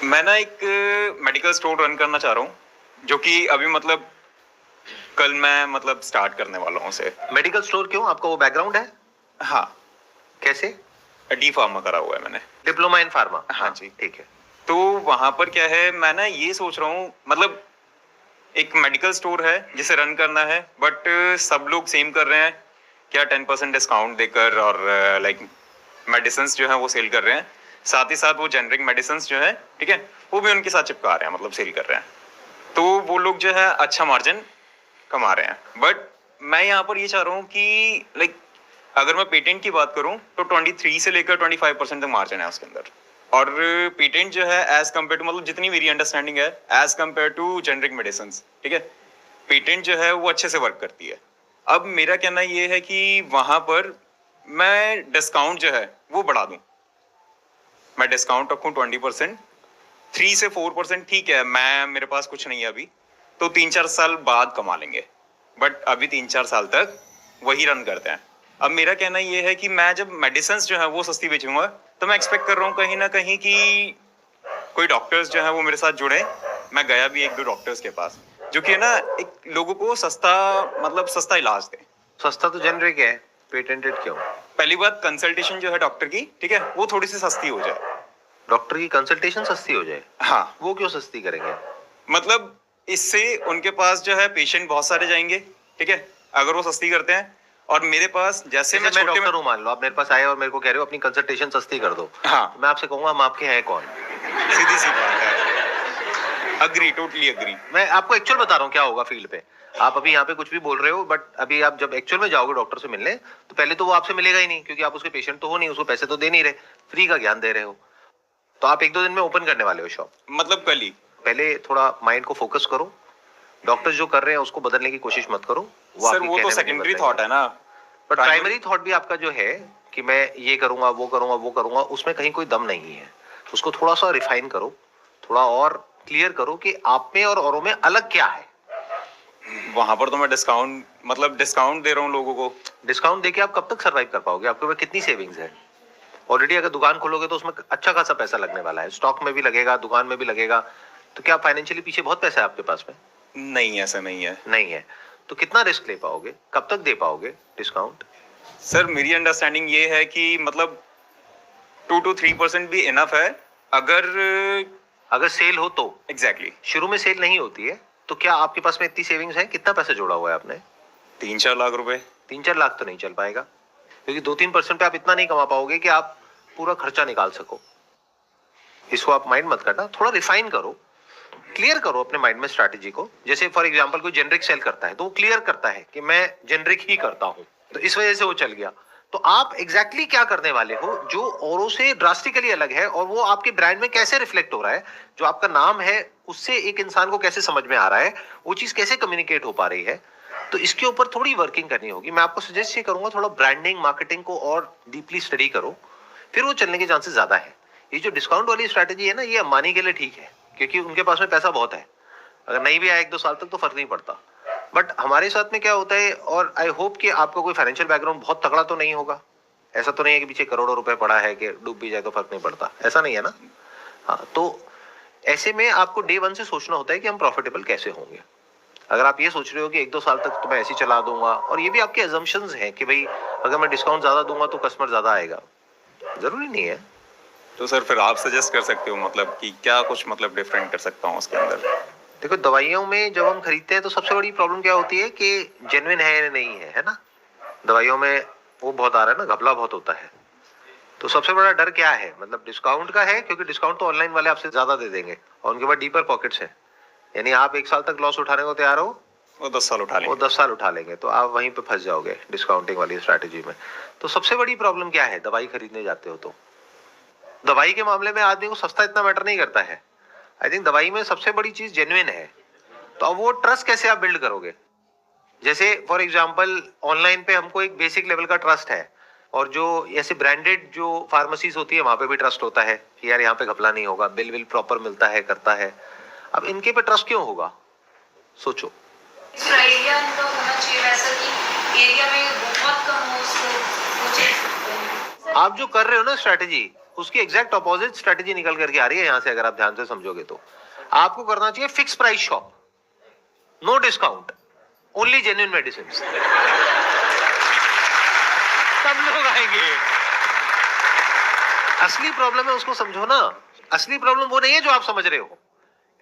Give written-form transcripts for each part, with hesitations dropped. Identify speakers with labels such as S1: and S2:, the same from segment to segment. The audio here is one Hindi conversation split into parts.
S1: मैं ना एक मेडिकल स्टोर रन करना चाह रहा हूँ, जो कि अभी मतलब कल मैं मतलब स्टार्ट करने वाला हूँ उसे।
S2: मेडिकल स्टोर क्यों? आपका वो बैकग्राउंड है?
S1: हाँ,
S2: कैसे?
S1: डी फार्मा करा हुआ है मैंने।
S2: Diploma in pharma?
S1: हाँ जी।
S2: ठीक है।
S1: तो वहां पर क्या है, मैं ना ये सोच रहा हूँ, मतलब एक मेडिकल स्टोर है जिसे रन करना है, बट सब लोग सेम कर रहे हैं क्या, 10% डिस्काउंट देकर, और लाइक मेडिसिन जो है वो सेल कर रहे हैं। साथ ही साथ वो जेनरिक मेडिसिन जो है, ठीक है, वो भी उनके साथ चिपका रहे हैं, मतलब सेल कर रहे हैं। तो वो लोग जो है अच्छा मार्जिन कमा रहे हैं। बट मैं यहाँ पर ये चाह रहा हूँ कि लाइक अगर मैं पेटेंट की बात करूँ तो 23 से लेकर 25% तक मार्जिन है उसके अंदर। और पेटेंट जो है एज कम्पेयर टू, मतलब जितनी मेरी अंडरस्टैंडिंग है, as compare to generic medicine, ठीक है, पेटेंट जो है वो अच्छे से वर्क करती है। अब मेरा कहना ये है कि वहां पर मैं डिस्काउंट जो है वो बढ़ा दूं। मैं डिस्काउंट रखूं 20%, 3 से 4%, ठीक है। मैं मेरे पास कुछ नहीं है अभी, तो 3-4 साल बाद कमा लेंगे, बट अभी 3-4 साल तक वही रन करते हैं। अब मेरा कहना ये है कि मैं जब मेडिसिन जो है वो सस्ती बेचूंगा, तो मैं एक्सपेक्ट कर रहा हूँ कहीं ना कहीं कि कोई डॉक्टर्स जो है वो मेरे साथ जुड़े। मैं गया भी 1-2 डॉक्टर्स के पास, जो कि है ना एक लोगों को सस्ता, मतलब सस्ता इलाज दे।
S2: सस्ता तो जेनरिक है, पेटेंटेड क्यों?
S1: पहली बात, कंसल्टेशन जो है डॉक्टर की, ठीक है, वो थोड़ी सी सस्ती हो जाए।
S2: डॉक्टर की कंसल्टेशन सस्ती हो जाए?
S1: हाँ,
S2: वो क्यों सस्ती करेंगे?
S1: मतलब इससे उनके पास जो है पेशेंट बहुत सारे जाएंगे, ठीक है, अगर वो सस्ती करते हैं। और मेरे पास जैसे
S2: मैं डॉक्टर हूँ, मान लो आप मेरे पास आए और मेरे को कह रहे हो अपनी कंसल्टेशन सस्ती कर दो,
S1: हाँ,
S2: तो मैं आपसे कहूंगा हम आपके हैं कौन?
S1: सीधी सी बात है। Agree, totally agree.
S2: मैं आपको एक्चुअल बता रहा हूँ क्या होगा फील्ड पे। आप अभी यहाँ पे कुछ भी बोल रहे हो, बट अभी आप जब एक्चुअल में जाओगे डॉक्टर से मिलने, तो पहले तो वो आपसे मिलेगा ही नहीं, क्योंकि आप उसके पेशेंट तो हो नहीं, उसको पैसे तो दे नहीं रहे, फ्री का ज्ञान दे रहे हो। तो आप 1-2 दिन में ओपन करने वाले हो शॉप?
S1: मतलब कल ही।
S2: पहले थोड़ा माइंड को फोकस करो, डॉक्टर जो कर रहे हैं उसको बदलने की कोशिश मत करो।
S1: सर वो तो सेकेंडरी थॉट है ना,
S2: बट प्राइमरी थॉट भी आपका जो है कि मैं ये करूंगा, वो करूंगा, वो करूंगा, उसमें कहीं कोई दम नहीं है। उसको थोड़ा सा रिफाइन करो, थोड़ा और क्लियर करो कि आप में और औरों में अलग क्या है।
S1: वहां पर तो मैं डिस्काउंट, मतलब डिस्काउंट दे रहा हूँ लोगों को।
S2: डिस्काउंट देके आप कब तक सरवाइव कर पाओगे? आपके पास कितनी सेविंग्स है? ऑलरेडी अगर दुकान खोलोगे तो उसमें अच्छा खासा पैसा लगने वाला है, स्टॉक में भी लगेगा, दुकान में भी लगेगा। तो क्या फाइनेंशियली पीछे बहुत पैसा है आपके पास में?
S1: नहीं, ऐसा नहीं है।
S2: नहीं है। तो कितना रिस्क ले पाओगे, कब तक दे पाओगे डिस्काउंट?
S1: सर मेरी अंडरस्टैंडिंग ये है कि मतलब 2 to 3% भी इनफ है, अगर
S2: सेल हो तो।
S1: एग्जैक्टली
S2: शुरू में सेल नहीं होती है तो क्या आपके पास में इतनी सेविंग्स है? कितना पैसा जोड़ा हुआ है आपने?
S1: 3-4 लाख रुपए।
S2: 3-4 लाख तो नहीं चल पाएगा, क्योंकि 2-3% पे आप इतना नहीं कमा पाओगे कि आप पूरा खर्चा निकाल सको। इसको आप माइंड मत करना, थोड़ा रिफाइन करो, क्लियर करो अपने माइंड में स्ट्रैटेजी को। जैसे फॉर एग्जांपल कोई जेनरिक सेल करता है तो वो क्लियर करता है कि मैं जेनरिक ही करता हूं, तो इस वजह से वो चल गया। तो आप एग्जैक्टली क्या करने वाले हो जो औरों से ड्रास्टिकली अलग है, और वो आपके ब्रांड में कैसे रिफ्लेक्ट हो रहा है, जो आपका नाम है उससे एक इंसान को कैसे समझ में आ रहा है, वो चीज कैसे कम्युनिकेट हो पा रही है। तो इसके ऊपर थोड़ी वर्किंग करनी होगी। मैं आपको सजेस्ट ये करूंगा, थोड़ा ब्रांडिंग मार्केटिंग को और डीपली स्टडी करो, फिर वो चलने के चांसेस ज्यादा है। ये जो डिस्काउंट वाली स्ट्रैटेजी है ना, ये अंबानी के लिए ठीक है, क्योंकि उनके पास में पैसा बहुत है। अगर नहीं भी आया 1-2 साल तक तो फर्क नहीं पड़ता। बट हमारे साथ में क्या होता है, और आई होप कि आपका कोई फाइनेंशियल बैकग्राउंड बहुत तगड़ा तो नहीं होगा। ऐसा तो नहीं है कि पीछे करोड़ों रुपए पड़ा है कि डूब भी जाए तो फर्क नहीं पड़ता, ऐसा नहीं है ना? हाँ, तो ऐसे में आपको डे 1 से सोचना होता है कि हम प्रॉफिटेबल कैसे होंगे। अगर आप ये सोच रहे हो कि 1-2 साल तक तो मैं ऐसे ही चला दूंगा, और ये भी आपके अजम्पशंस हैं कि भाई अगर मैं डिस्काउंट ज्यादा दूंगा तो कस्टमर ज्यादा आएगा, जरूरी नहीं है।
S1: तो सर फिर आप सजेस्ट कर सकते हो मतलब कि क्या कुछ मतलब डिफरेंट कर सकता हूँ उसके अंदर?
S2: देखो, दवाइयों में जब हम खरीदते हैं तो सबसे बड़ी प्रॉब्लम क्या होती है कि जेन्युइन है या नहीं है, है ना? दवाइयों में वो बहुत आ रहा है ना, घपला बहुत होता है। तो सबसे बड़ा डर क्या है, मतलब डिस्काउंट का है, क्योंकि डिस्काउंट तो ऑनलाइन वाले आपसे ज्यादा दे देंगे और उनके पास डीपर पॉकेट्स हैं। यानी आप 1 साल तक लॉस उठाने को तैयार हो,
S1: वो 10 साल उठा लेंगे।
S2: वो 10 साल उठा लेंगे, तो आप वहीं पे फंस जाओगे डिस्काउंटिंग वाली स्ट्रैटेजी में। तो सबसे बड़ी प्रॉब्लम क्या है, दवाई खरीदने जाते हो तो दवाई के मामले में आदमी को सस्ता इतना मैटर नहीं करता है। आई थिंक दवाई में सबसे बड़ी चीज जेन्युइन है। तो अब वो ट्रस्ट कैसे आप बिल्ड करोगे? जैसे फॉर एग्जांपल ऑनलाइन पे हमको एक बेसिक लेवल का ट्रस्ट है, और जो ऐसे ब्रांडेड जो फार्मेसीज होती है वहां पे भी ट्रस्ट होता है कि यार यहाँ पे घपला नहीं होगा, बिल विल प्रॉपर मिलता है, करता है। अब इनके पे ट्रस्ट क्यों होगा, सोचो।
S3: एरिया इनका होना चाहिए वैसा कि एरिया में बहुत कम हो, उसको
S2: आप जो कर रहे हो ना स्ट्रैटेजी, उसकी एग्जैक्ट ऑपोजिट स्ट्रेटेजी निकल करके आ रही है यहां से, अगर आप ध्यान से समझोगे तो। आपको करना चाहिए fix price shop, no discount, only genuine medicine. सब लोग आएंगे। असली प्रॉब्लम है उसको समझो ना। असली प्रॉब्लम वो नहीं है जो आप समझ रहे हो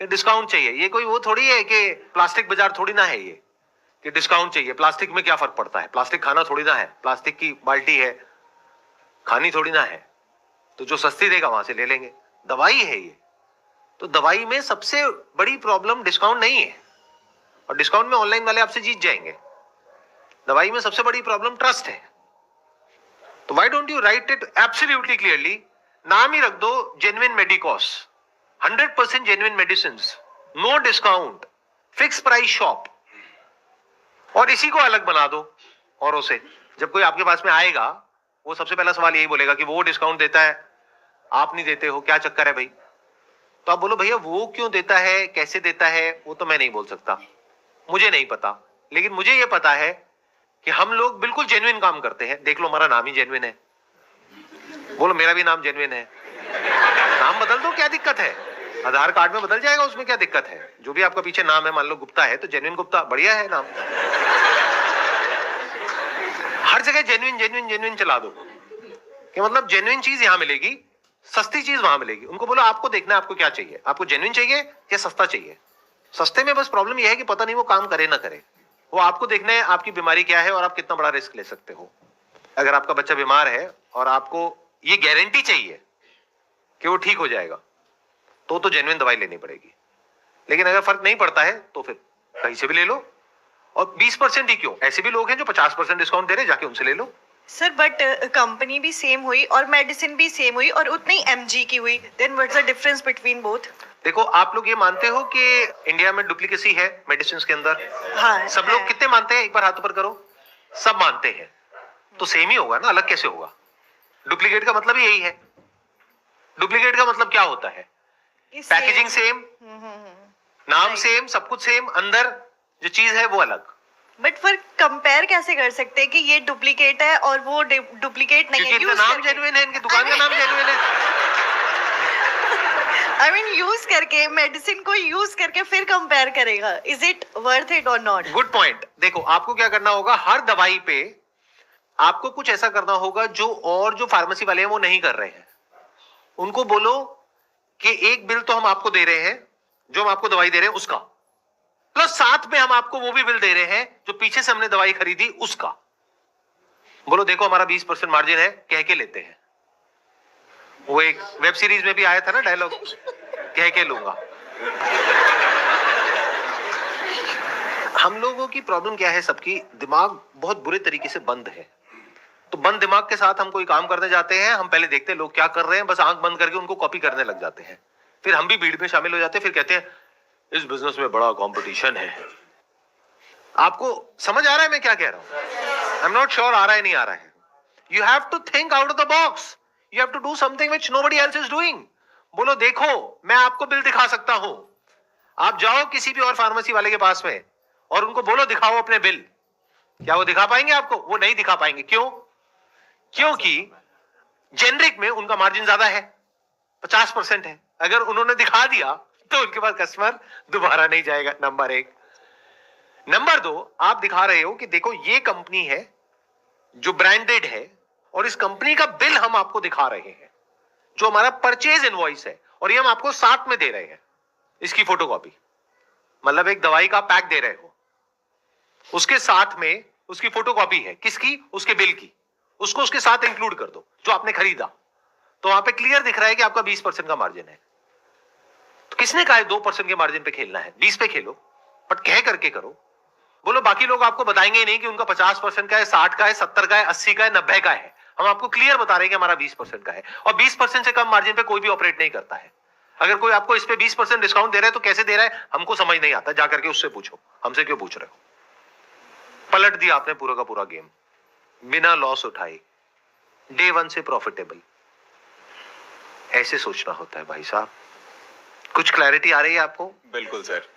S2: कि डिस्काउंट चाहिए। ये कोई वो थोड़ी है कि प्लास्टिक बाजार थोड़ी ना है ये कि डिस्काउंट चाहिए। प्लास्टिक में क्या फर्क पड़ता है? प्लास्टिक खाना थोड़ी ना है, प्लास्टिक की बाल्टी है, खानी थोड़ी ना है। तो जो सस्ती देगा वहां से ले लेंगे। दवाई है ये, तो दवाई में सबसे बड़ी प्रॉब्लम डिस्काउंट नहीं है, और डिस्काउंट में ऑनलाइन वाले आपसे जीत जाएंगे। दवाई में सबसे बड़ी प्रॉब्लम ट्रस्ट है। तो why don't you write it absolutely clearly? नाम ही रख दो genuine medicos, 100% genuine medicine, no discount, fix price shop, और इसी को अलग बना दो औरों से। जब कोई आपके पास में आएगा वो सबसे पहला सवाल यही बोलेगा कि वो डिस्काउंट देता है, आप नहीं देते हो, क्या चक्कर है भाई? तो आप बोलो भैया वो क्यों देता है, कैसे देता है, वो तो मैं नहीं बोल सकता, मुझे नहीं पता, लेकिन मुझे ये पता है कि हम लोग बिल्कुल जेन्युइन काम करते हैं। देख लो हमारा नाम ही जेन्युइन है। बोलो मेरा भी नाम जेन्युइन है। नाम बदल दो, क्या दिक्कत है? आधार कार्ड में बदल जाएगा, उसमें क्या दिक्कत है? जो भी आपका पीछे नाम है, मान लो गुप्ता है तो जेन्युइन गुप्ता, बढ़िया है नाम। हर जगह जेन्युइन जेन्युइन जेन्युइन चला दो कि मतलब जेन्युइन चीज यहां मिलेगी, सस्ती चीज वहां मिलेगी। उनको बोलो आपको देखना है आपको क्या चाहिए, आपको जेन्युइन चाहिए या सस्ता चाहिए? सस्ते में बस प्रॉब्लम यह है कि पता नहीं वो काम करे ना करे। वो आपको देखना है आपकी बीमारी क्या है और आप कितना बड़ा रिस्क ले सकते हो। अगर आपका बच्चा बीमार है और आपको ये गारंटी चाहिए कि वो ठीक हो जाएगा, तो जेन्युइन दवाई लेनी पड़ेगी। लेकिन अगर फर्क नहीं पड़ता है तो फिर कहीं से भी ले लो। और 20% ही क्यों, ऐसे भी लोग हैं जो 50% डिस्काउंट दे रहे हैं, जाके उनसे ले लो।
S4: सर बट कंपनी भी सेम हुई और मेडिसिन भी सेम हुई और उतनी एमजी की हुई, then what's the difference between both?
S2: देखो आप लोग ये मानते हो कि इंडिया में डुप्लीकेसी है मेडिसिन के अंदर?
S4: हाँ,
S2: सब लोग कितने मानते हैं, एक बार हाथ ऊपर करो। सब मानते हैं, तो सेम ही होगा ना, अलग कैसे होगा? डुप्लीकेट का मतलब ही यही है। डुप्लीकेट का मतलब क्या होता है? पैकेजिंग सेम, नाम सेम, सब कुछ सेम, अंदर जो चीज है वो अलग।
S4: बट फिर कंपेयर कैसे कर सकते हैं कि ये डुप्लीकेट है और वो डुप्लीकेट नहीं है?
S2: क्योंकि इनका नाम जेन्युइन है, इनकी दुकान का नाम जेन्युइन है।
S4: आई मीन यूज करके, मेडिसिन को यूज करके फिर कंपेयर करेगा, इज इट वर्थ इट और नॉट?
S2: Good point. देखो आपको क्या करना होगा, हर दवाई पे आपको कुछ ऐसा करना होगा जो फार्मेसी वाले हैं वो नहीं कर रहे हैं। उनको बोलो कि एक बिल तो हम आपको दे रहे हैं, जो हम आपको दवाई दे रहे हैं उसका, प्लस साथ में हम आपको वो भी बिल दे रहे हैं जो पीछे से हमने दवाई खरीदी उसका। बोलो देखो हमारा 20% मार्जिन है, कह के लेते हैं। वो एक वेब सीरीज में भी आया था ना डायलॉग, कह के लूंगा। हम लोगों की प्रॉब्लम क्या है, सबकी दिमाग बहुत बुरे तरीके से बंद है। तो बंद दिमाग के साथ हम कोई काम करने जाते हैं, हम पहले देखते हैं लोग क्या कर रहे हैं, बस आंख बंद करके उनको कॉपी करने लग जाते हैं। फिर हम भी भीड़ में शामिल हो जाते हैं, फिर कहते हैं इस बिजनेस में बड़ा कंपटीशन है। आपको समझ आ रहा है मैं क्या कह रहा हूं? आई एम नॉट श्योर आ रहा है नहीं आ रहा है। You have to think out of the box, you have to do something which nobody else is doing. बोलो देखो मैं आपको बिल दिखा सकता हूं, आप जाओ किसी भी और फार्मेसी वाले के पास में और उनको बोलो दिखाओ अपने बिल। क्या वो दिखा पाएंगे आपको? वो नहीं दिखा पाएंगे। क्यों? क्योंकि जेनरिक में उनका मार्जिन ज्यादा है, 50% है। अगर उन्होंने दिखा दिया तो उनके पास कस्टमर दोबारा नहीं जाएगा, नंबर एक। नंबर दो, आप दिखा रहे हो कि देखो ये कंपनी है जो ब्रांडेड है और इस कंपनी का बिल हम आपको दिखा रहे हैं, जो हमारा परचेज इनवॉइस है, और ये हम आपको साथ में दे रहे हैं इसकी फोटोकॉपी। मतलब एक दवाई का पैक दे रहे हो, उसके साथ में उसकी फोटोकॉपी है, किसकी? उसके बिल की। उसको उसके साथ इंक्लूड कर दो जो आपने खरीदा, तो वहां पे क्लियर दिख रहा है कि आपका 20% का मार्जिन है। तो किसने कहा है 2% के मार्जिन पे खेलना है? 20 पे खेलो, बट कह करके करो। बोलो बाकी लोग आपको बताएंगे ही नहीं कि उनका 50% का है, 60 का है, 70 का है, 80 का है, 90 का है। हम आपको क्लियर बता रहे हैं कि हमारा 20% का है, और 20% से कम मार्जिन पे कोई भी ऑपरेट नहीं करता है। अगर कोई आपको इस पे 20% डिस्काउंट दे रहा है तो कैसे दे रहा है हमको समझ नहीं आता, जाकर के उससे पूछो, हमसे क्यों पूछ रहे हो? पलट दिया आपने पूरा का पूरा गेम, बिना लॉस उठाए, डे 1 से प्रॉफिटेबल। ऐसे सोचना होता है भाई साहब। कुछ क्लैरिटी आ रही है आपको?
S1: बिल्कुल सर।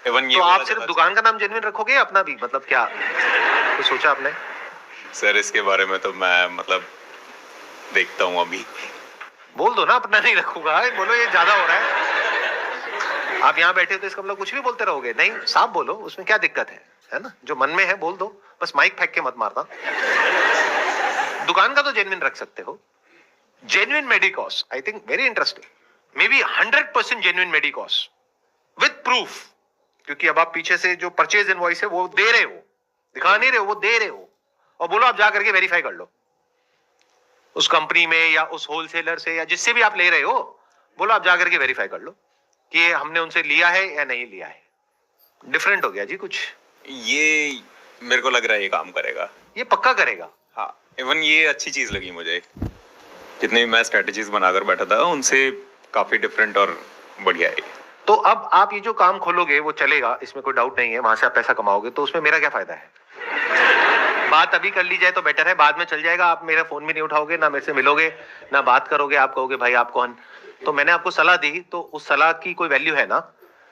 S1: इवन ये
S2: तो
S1: वाला
S2: आप सिर्फ
S1: जगह-
S2: दुकान का नाम जेन्युइन रखोगे या अपना भी, मतलब क्या तो सोचा आपने?
S1: सर इसके बारे में तो मैं मतलब देखता हूँ अभी।
S2: बोल दो ना अपना नहीं रखूंगा, बोलो ये ज्यादा हो रहा है। आप यहाँ बैठे हो तो इसका मतलब कुछ भी बोलते रहोगे, नहीं साफ बोलो, उसमें क्या दिक्कत है ना? जो मन में है बोल दो, बस माइक फेंक के मत मारना। दुकान का तो जेन्युइन रख सकते हो। Genuine medicos, I think very interesting, maybe 100% genuine medicos with proof, क्योंकि अब आप पीछे से जो परचेज इनवॉइस है वो दे रहे हो, दिखा नहीं रहे हो, वो दे रहे हो, और बोलो आप जा करके वेरीफाई कर लो उस कंपनी में या उस होलसेलर से या जिससे भी आप ले रहे हो, बोलो आप जा करके वेरीफाई कर लो कि ये हमने उनसे लिया है या नहीं लिया है। डिफरेंट हो गया जी कुछ,
S1: ये मेरे को लग रहा है ये काम करेगा।
S2: ये पक्का करेगा।
S1: हाँ, इवन ये अच्छी चीज लगी मुझे। जितने भी मैं स्ट्रेटजीज बनाकर बैठा था उनसे काफी डिफरेंट और बढ़िया है।
S2: तो अब आप ये जो काम खोलोगे वो चलेगा, इसमें कोई डाउट नहीं है, वहां से आप पैसा कमाओगे, तो उसमें मेरा क्या फायदा है? बात अभी कर ली जाए तो बेटर है, बाद में चल जाएगा, आप मेरा फोन भी नहीं उठाओगे, ना मेरे से मिलोगे, ना बात करोगे, आप कहोगे भाई आप कौन। तो मैंने आपको सलाह दी, तो उस सलाह की कोई वैल्यू है ना?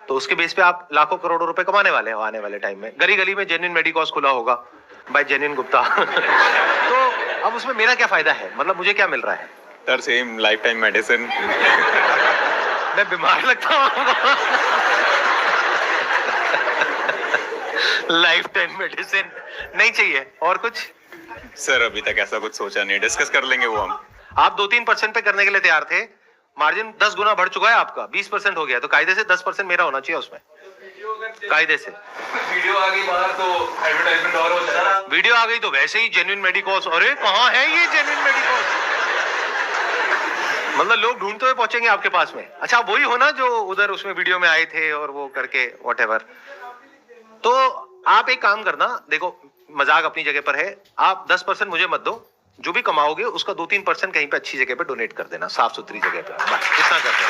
S2: तो उसके बेस पे आप लाखों करोड़ों रुपए कमाने वाले हो आने वाले टाइम में। गली गली में जेन्युइन मेडिकॉस खुला होगा बाय जेन्युइन गुप्ता। तो अब उसमें मेरा क्या फायदा है, मतलब मुझे क्या मिल रहा है?
S1: Sir same life time medicine.
S2: मैं बीमार लगता हूँ। लाइफ टाइम मेडिसिन नहीं चाहिए और कुछ?
S1: सर अभी तक ऐसा कुछ सोचा नहीं, डिस्कस कर लेंगे वो हम।
S2: आप 2-3% पे करने के लिए तैयार थे, मार्जिन 10 गुना बढ़ चुका है आपका, 20% हो गया, तो कायदे से 10% मेरा होना चाहिए उसमें, कायदे से।
S5: वीडियो आ गई बाहर तो एडवर्टाइजमेंट और हो जाएगा।
S2: वीडियो आ गई तो वैसे ही जेन्युइन मेडिकॉस, अरे कहाँ है ये जेन्युइन मेडिकॉस? मतलब लोग ढूंढते हुए पहुंचेंगे आपके पास में। अच्छा वही हो ना जो उधर उसमें वीडियो में आए थे और वो करके व्हाटएवर। तो आप एक काम करना, देखो मजाक अपनी जगह पर है, आप 10% मुझे मत दो, जो भी कमाओगे उसका 2-3% कहीं पे अच्छी जगह पे डोनेट कर देना, साफ सुथरी जगह पे, बस इतना कर देना।